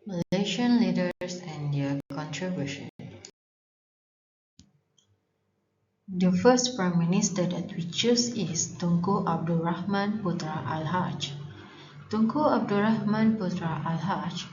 Malaysian leaders and their contribution. The first Prime Minister that we choose is Tunku Abdul Rahman Putra Al-Haj. Tunku Abdul Rahman Putra Al-Haj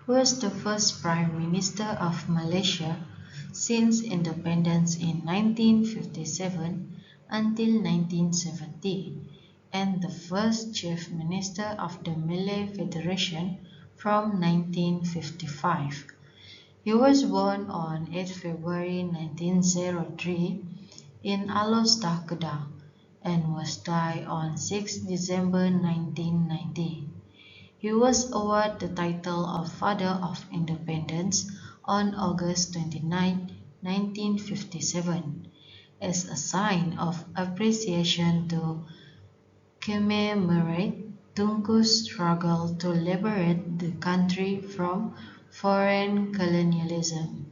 was the first Prime Minister of Malaysia since independence in 1957 until 1970 and the first Chief Minister of the Malay Federation from 1955. He was born on 8 February 1903 in Alostar, Kedah and was died on 6 December 1990. He was awarded the title of Father of Independence on August 29, 1957, as a sign of appreciation to commemorate Tunku's struggle to liberate the country from foreign colonialism.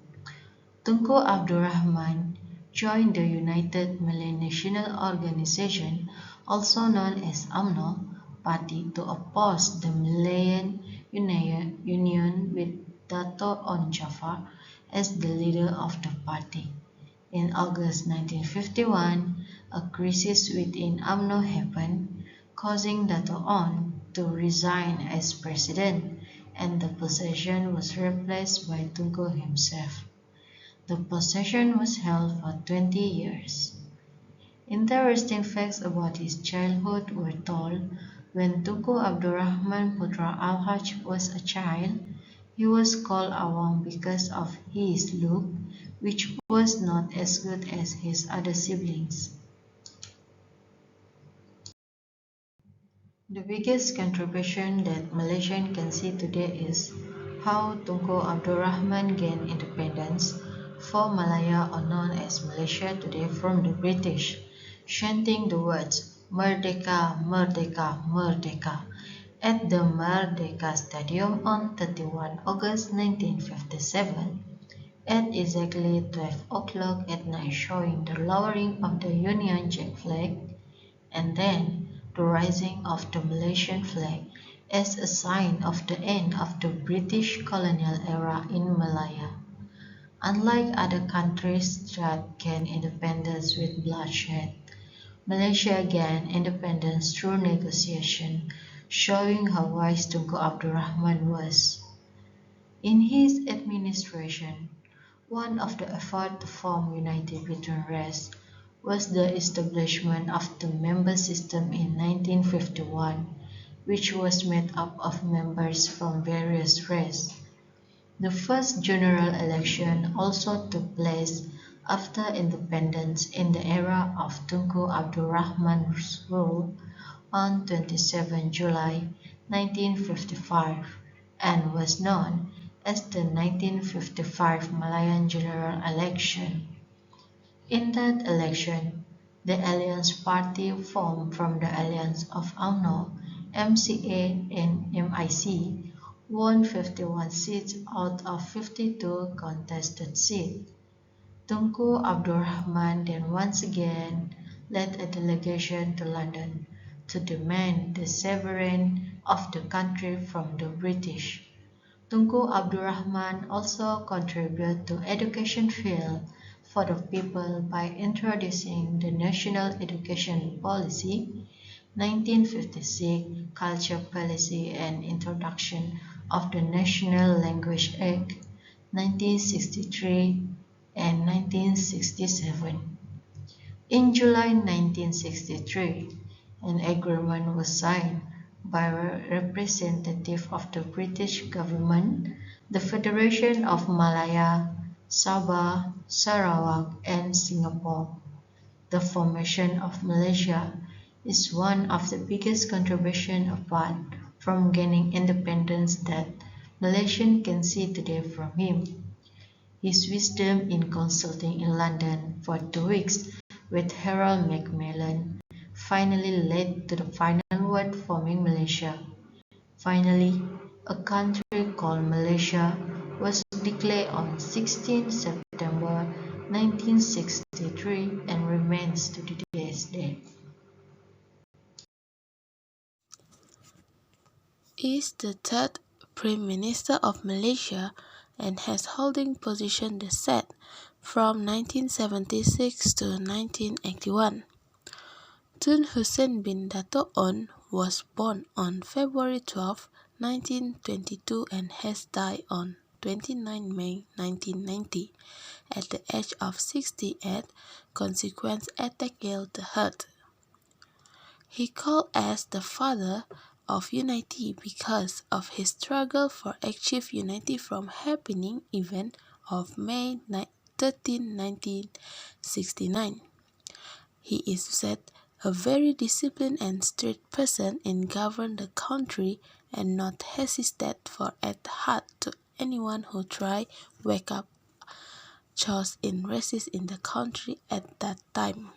Tunku Abdul Rahman joined the United Malay National Organization, also known as UMNO, party to oppose the Malayan Union with Dato' On Jafar as the leader of the party. In August 1951, a crisis within UMNO happened, causing Dato' On to resign as president, and the position was replaced by Tunku himself. The position was held for 20 years. Interesting facts about his childhood were told when Tunku Abdul Rahman Putra Al-Haj was a child. He was called Awang because of his look, which was not as good as his other siblings. The biggest contribution that Malaysians can see today is how Tunku Abdul Rahman gained independence for Malaya, or known as Malaysia today, from the British, chanting the words Merdeka, Merdeka, Merdeka at the Merdeka Stadium on 31 August 1957 at exactly 12 o'clock at night, showing the lowering of the Union Jack flag and then the rising of the Malaysian flag as a sign of the end of the British colonial era in Malaya. Unlike other countries that gained independence with bloodshed, Malaysia gained independence through negotiation, showing how wise Tunku Abdul Rahman was. In his administration, one of the efforts to form unity between races was the establishment of the member system in 1951, which was made up of members from various races. The first general election also took place after independence in the era of Tunku Abdul Rahman's rule on 27 July 1955 and was known as the 1955 Malayan General Election. In that election, the Alliance Party formed from the alliance of UMNO, MCA and MIC won 51 seats out of 52 contested seats. Tunku Abdul Rahman then once again led a delegation to London to demand the sovereignty of the country from the British. Tunku Abdul Rahman also contributed to education field for the people by introducing the National Education Policy, 1956 Culture Policy and introduction of the National Language Act, 1963 and 1967. In July 1963, an agreement was signed by a representative of the British government, the Federation of Malaya, Sabah, Sarawak, and Singapore. The formation of Malaysia is one of the biggest contributions apart from gaining independence that Malaysians can see today from him. His wisdom in consulting in London for 2 weeks with Harold Macmillan finally led to the final word forming Malaysia. Finally, a country called Malaysia was declared on 16 September 1963 and remains to today's day. Is the third Prime Minister of Malaysia and has holding position the set from 1976 to 1981. Tun Hussein bin Dato' On was born on February 12, 1922 and has died on 29 May 1990 at the age of 68, consequent ATIKAH. He called as the father of unity because of his struggle for achieve unity from happening event of May 13, 1969. He is said a very disciplined and strict person in govern the country and not hesitate for add hard to anyone who try wake up chaos in races in the country at that time.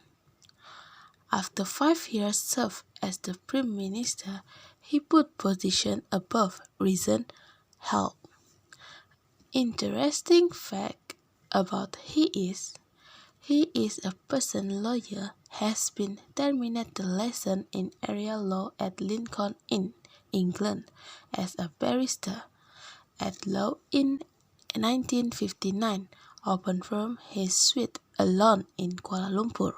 After 5 years served as the Prime Minister, he put position above reason help. Interesting fact about he is a person lawyer, has been terminated the lesson in area law at Lincoln Inn, England, as a barrister at law in 1959, opened from his suite alone in Kuala Lumpur.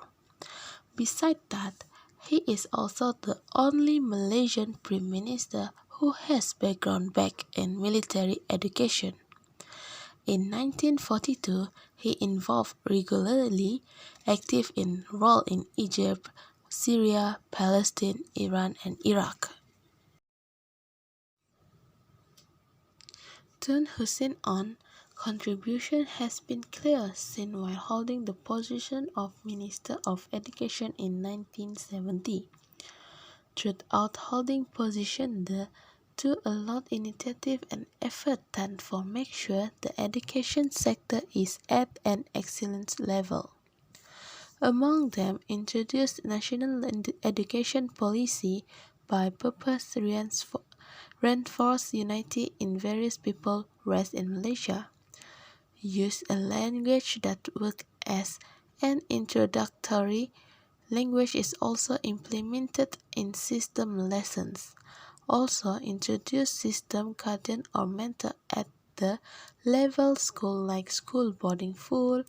Besides that, he is also the only Malaysian Prime Minister who has background back in military education. In 1942, he involved regularly active in role in Egypt, Syria, Palestine, Iran, and Iraq. Tun Hussein On contribution has been clear since while holding the position of Minister of Education in 1970. Throughout holding position, the to a lot initiative and effort done for make sure the education sector is at an excellent level. Among them, introduced national education policy by purpose reinforce unity in various people raised in Malaysia. Use a language that works as an introductory language is also implemented in system lessons. Also introduce system guardian or mentor at the level school like school boarding full,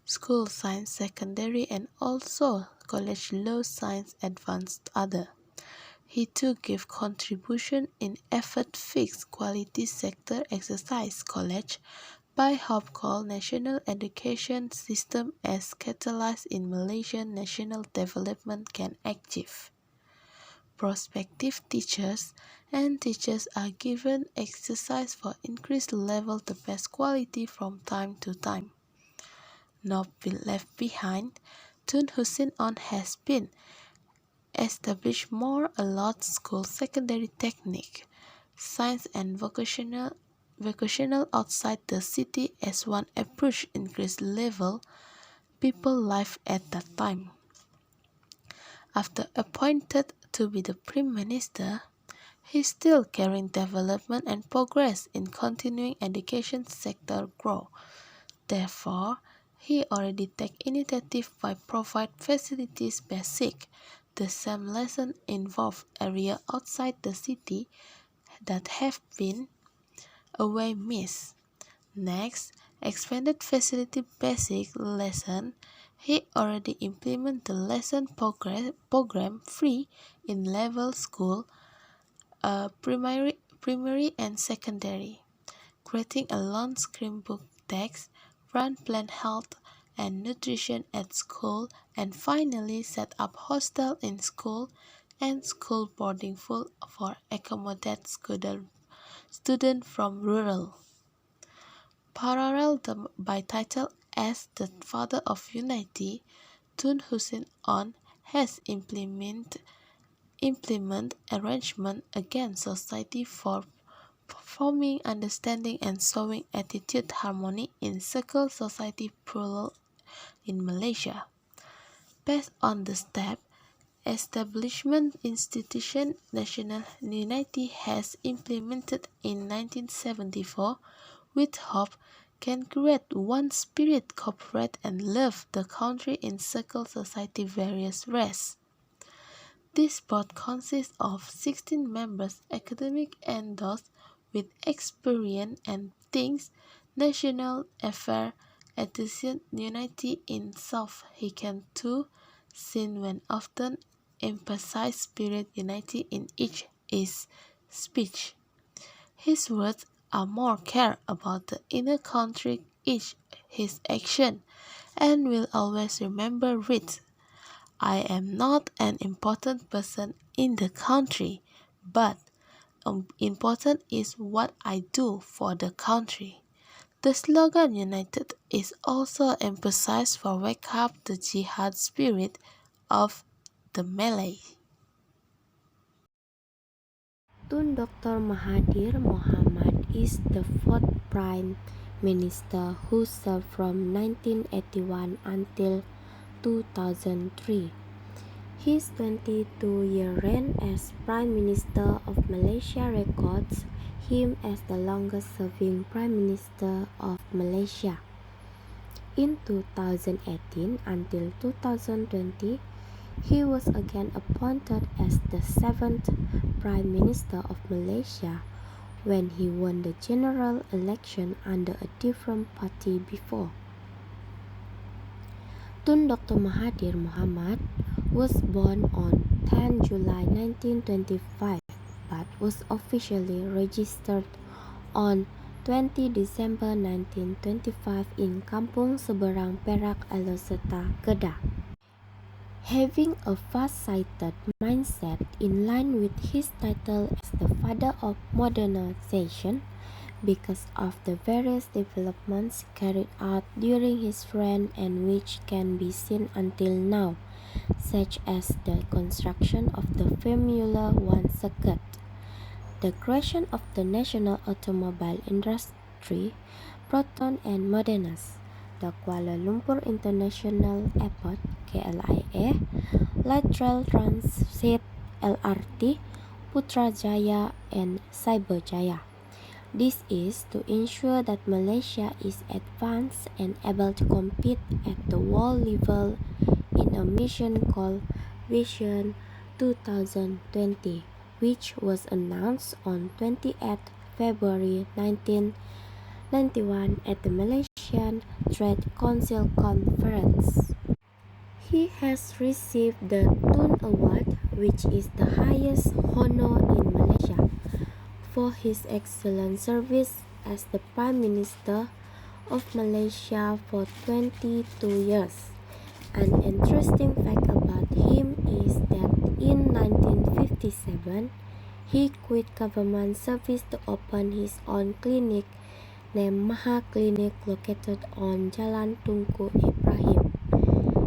school science secondary and also college law science advanced other. He too gave contribution in effort fixed quality sector exercise college by Hope called national education system as catalyst in Malaysian national development can achieve. Prospective teachers and teachers are given exercise for increased level the best quality from time to time. Not be left behind, Tun Hussein On has been established more a lot school secondary technique, science and vocational outside the city as one approach increased level people life at that time. After appointed to be the Prime Minister, he is still carrying development and progress in continuing education sector growth. Therefore, he already take initiative by provide facilities basic. The same lesson involve area outside the city that have been away missed. Next, expanded facility basic lesson. He already implement the lesson program free in level school, primary and secondary, creating a long screen book text, run plan health and nutrition at school, and finally set up hostel in school and school boarding full for accommodate student from rural. Parallel by title as the father of unity, Tun Hussein On has implement arrangement against society for forming understanding and showing attitude harmony in circle society plural in Malaysia. Based on the step, establishment institution national unity has implemented in 1974 with hope can create one spirit, cooperate and love the country in circle society various race. This board consists of 16 members, academic and those with experience and thinks national affairs attitude unity in South he can too seen when often emphasize spirit unity in each his speech. His words are more care about the inner country each his action and will always remember it. I am not an important person in the country, but important is what I do for the country. The slogan United is also emphasized for wake up the jihad spirit of the Malay. Tun Dr. Mahathir Mohamad is the fourth Prime Minister who served from 1981 until 2003. His 22-year reign as Prime Minister of Malaysia records him as the longest-serving Prime Minister of Malaysia. In 2018 until 2020, he was again appointed as the seventh Prime Minister of Malaysia when he won the general election under a different party before. Tun Dr. Mahathir Mohamad was born on 10 July 1925 but was officially registered on 20 December 1925 in Kampung Seberang Perak, Aloseta, Kedah. Having a far-sighted mindset in line with his title as the father of modernization, because of the various developments carried out during his reign and which can be seen until now, such as the construction of the Formula One circuit, the creation of the national automobile industry, Proton and Modernas, the Kuala Lumpur International Airport (KLIA), Light Rail Transit (LRT), Putrajaya and Cyberjaya. This is to ensure that Malaysia is advanced and able to compete at the world level in a mission called Vision 2020, which was announced on 28 February 1991 at the Malaysian Trade Council Conference. He has received the Tun Award, which is the highest honor in Malaysia, for his excellent service as the Prime Minister of Malaysia for 22 years. An interesting fact about him is that in 1957, he quit government service to open his own clinic named Maha Clinic located on Jalan Tunku Ibrahim.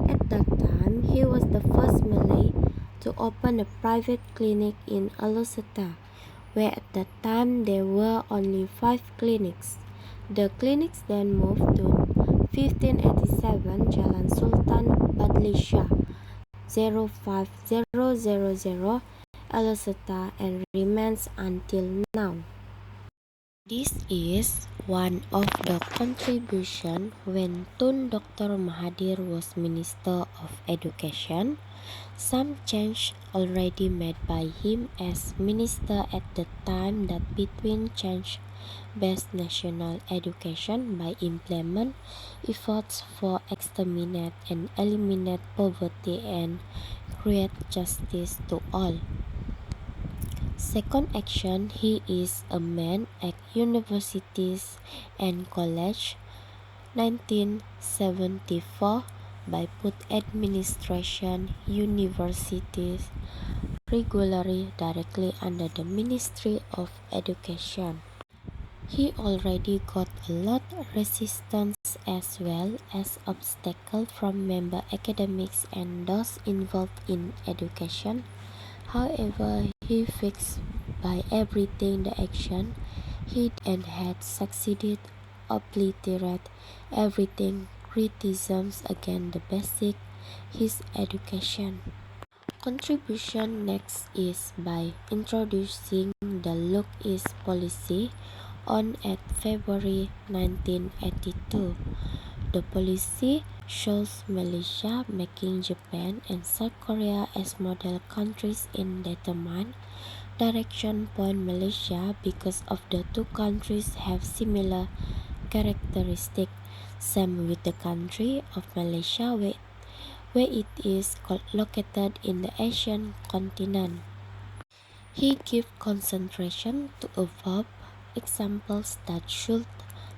At that time, he was the first Malay to open a private clinic in Aloseta, where at that time there were only 5 clinics. The clinics then moved to 1587 Jalan Sultan Badli Shah 05000 Aloseta and remains until now. This is one of the contributions when Tun Dr. Mahathir was Minister of Education. Some change already made by him as minister at the time that between change best national education by implement efforts for exterminate and eliminate poverty and create justice to all. Second action, he is a man at universities and college 1974 by put administration universities regularly directly under the Ministry of Education. He already got a lot resistance as well as obstacle from member academics and those involved in education. However, he fixed by everything the action he and had succeeded obliterate everything criticisms against the basic his education. Contribution next is by introducing the Look East policy on 8 February 1982. The policy shows Malaysia making Japan and South Korea as model countries in determined direction point Malaysia because of the two countries have similar characteristics. Same with the country of Malaysia where it is located in the Asian continent. He gives concentration to a verb. Examples that should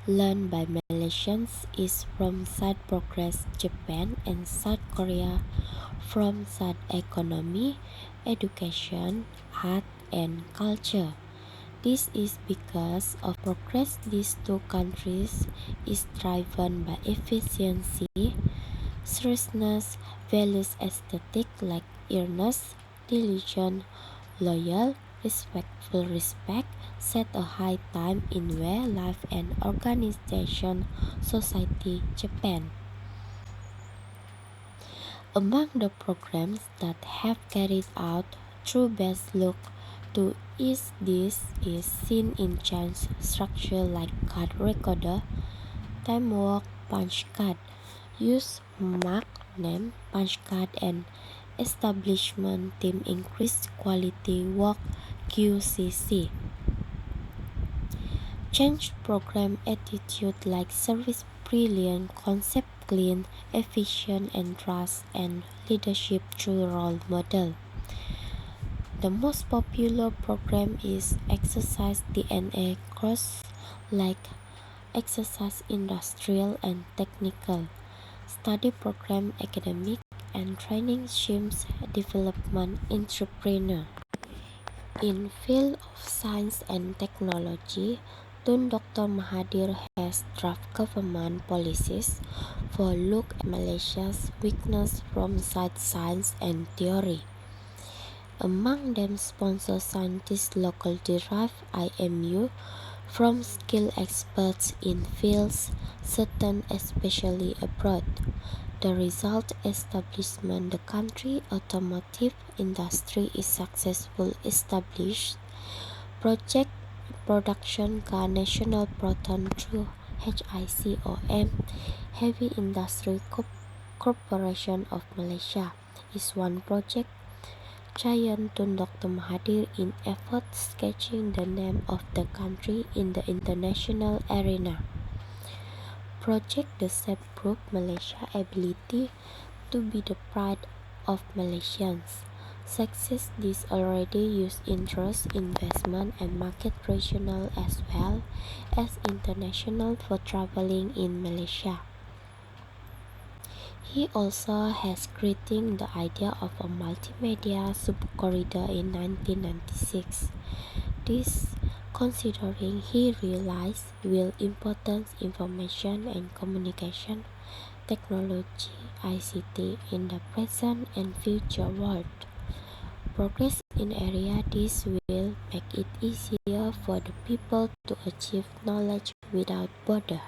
learn by Malaysians is from South Progress Japan and South Korea, from South Economy, Education, Art and Culture. This is because of progress these two countries is driven by efficiency, seriousness, values aesthetic like earnest, diligent, loyal, respectful respect, set a high time in where life and organization society Japan. Among the programs that have carried out through best look to ease this is seen in change structure like card recorder, timework, punch card, use mark name, punch card and establishment team increase quality work QCC. Change program attitude like service brilliant, concept clean, efficient and trust and leadership through role model. The most popular program is exercise DNA course like exercise industrial and technical, study program academic and training schemes development entrepreneur. In field of science and technology, Tun Dr. Mahathir has draft government policies for look at Malaysia's weakness from science and theory. Among them sponsor scientists local derived IMU from skilled experts in fields certain especially abroad. The result establishment the country automotive industry is successful established. Project production car national proton through HICOM Heavy Industry Corporation of Malaysia is one project. Giant Tun Dr. Mahathir in effort sketching the name of the country in the international arena. Project the Shape Group Malaysia ability to be the pride of Malaysians. Success this already use interest, investment and market regional as well as international for traveling in Malaysia. He also has creating the idea of a multimedia subcorridor in 1996. This considering he realized will importance information and communication technology ICT in the present and future world. Progress in area this will make it easier for the people to achieve knowledge without border.